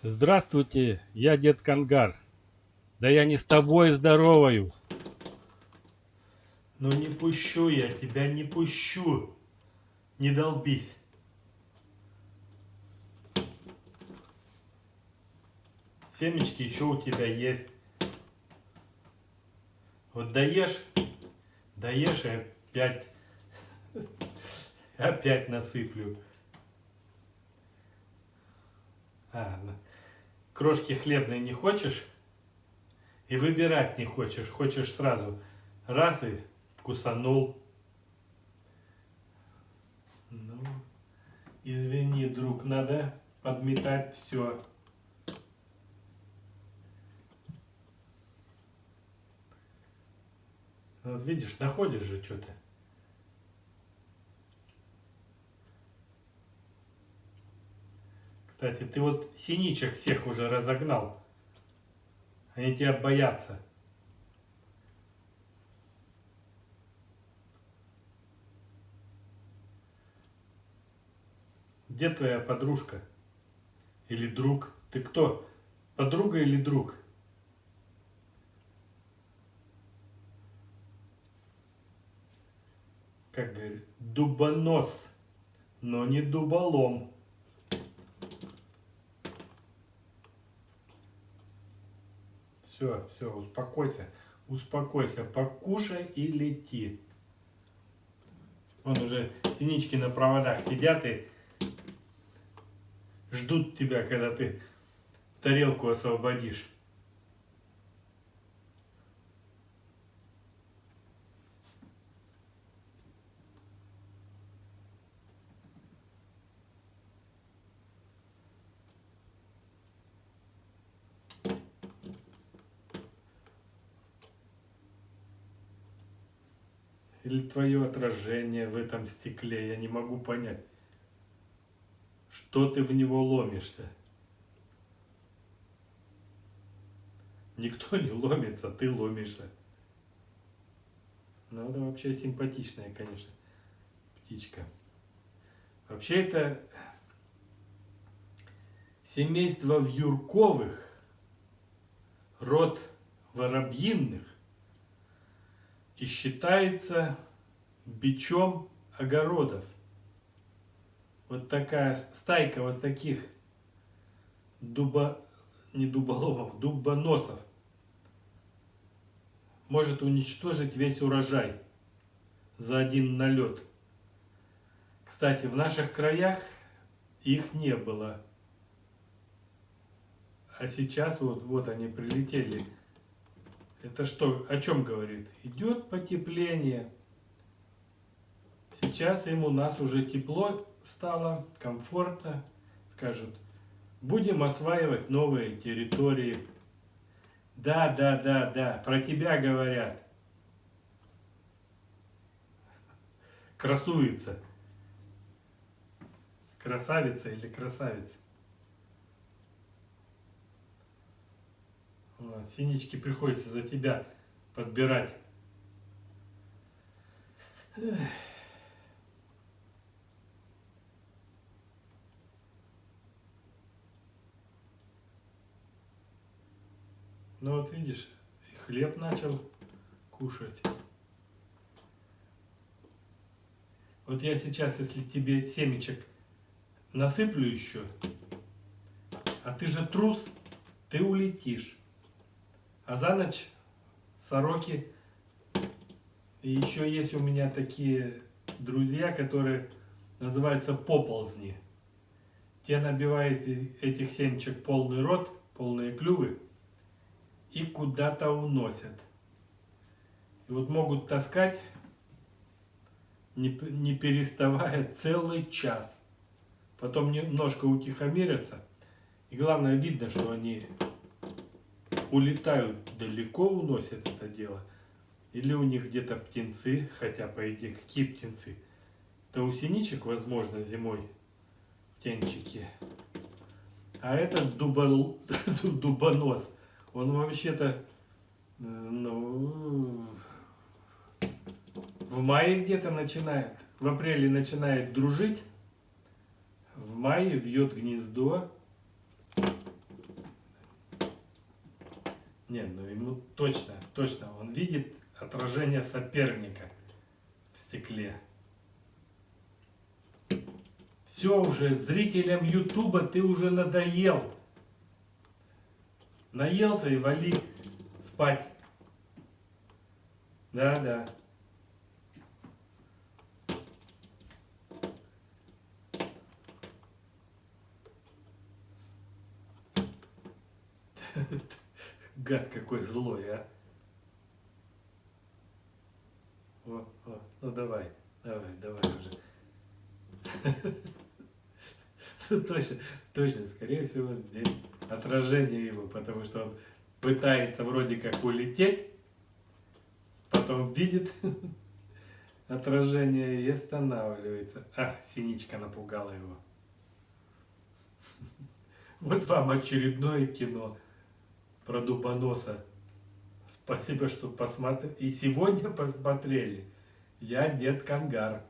Здравствуйте, я дед Кангар. Да я не с тобой здороваюсь. Ну не пущу я тебя, не пущу. Не долбись. Семечки еще у тебя есть. Вот даешь и опять насыплю. Крошки хлебной не хочешь? И выбирать не хочешь. Хочешь сразу. Раз и вкусанул. Ну, извини, друг, надо подметать все. Вот видишь, находишь же что-то. Кстати, ты вот синичек всех уже разогнал. Они тебя боятся. Где твоя подружка? Или друг? Ты кто? Подруга или друг? Как говорит, дубонос, но не дуболом. Все, успокойся. Успокойся, покушай и лети. Вон уже синички на проводах сидят и ждут тебя, когда ты тарелку освободишь. Или твое отражение в этом стекле, я не могу понять. Что ты в него ломишься? Никто не ломится, ты ломишься. Ну, это вообще симпатичная, конечно, птичка. Вообще это семейство вьюрковых, род воробьиных, и считается бичом огородов. Вот такая стайка вот таких не дуболомов, дубоносов может уничтожить весь урожай за один налет. Кстати, в наших краях их не было. А сейчас вот они прилетели. Это что, о чем говорит? Идет потепление. Сейчас им у нас уже тепло стало, комфортно. Скажут, будем осваивать новые территории. Да, про тебя говорят. Красуется. Красавица или красавица? Вот, синички приходится за тебя подбирать. Ну вот видишь, и хлеб начал кушать. Вот я сейчас, если тебе семечек насыплю еще, а ты же трус, ты улетишь. А за ночь сороки. И еще есть у меня такие друзья, которые называются поползни. Те набивают этих семечек полный рот, полные клювы и куда-то уносят. И вот могут таскать, не переставая, целый час. Потом немножко утихомирятся. И главное, видно, что они улетают далеко, уносят это дело. Или у них где-то птенцы, хотя по идее какие птенцы? Это у синичек, возможно, зимой птенчики. А этот дубонос, он вообще-то ну, в мае где-то начинает, в апреле начинает дружить, в мае вьет гнездо, Не, ну ему точно, точно. Он видит отражение соперника в стекле. Все уже, зрителям Ютуба ты уже надоел. Наелся и вали спать. Да, да. Гад какой злой, а. О, ну давай, давай уже. Ну, точно, точно, скорее всего, здесь отражение его, потому что он пытается вроде как улететь, потом видит отражение и останавливается. А, синичка напугала его. Вот вам очередное кино про Дубоноса. Спасибо, что посмотрели. И сегодня посмотрели. Я Дед Кангар.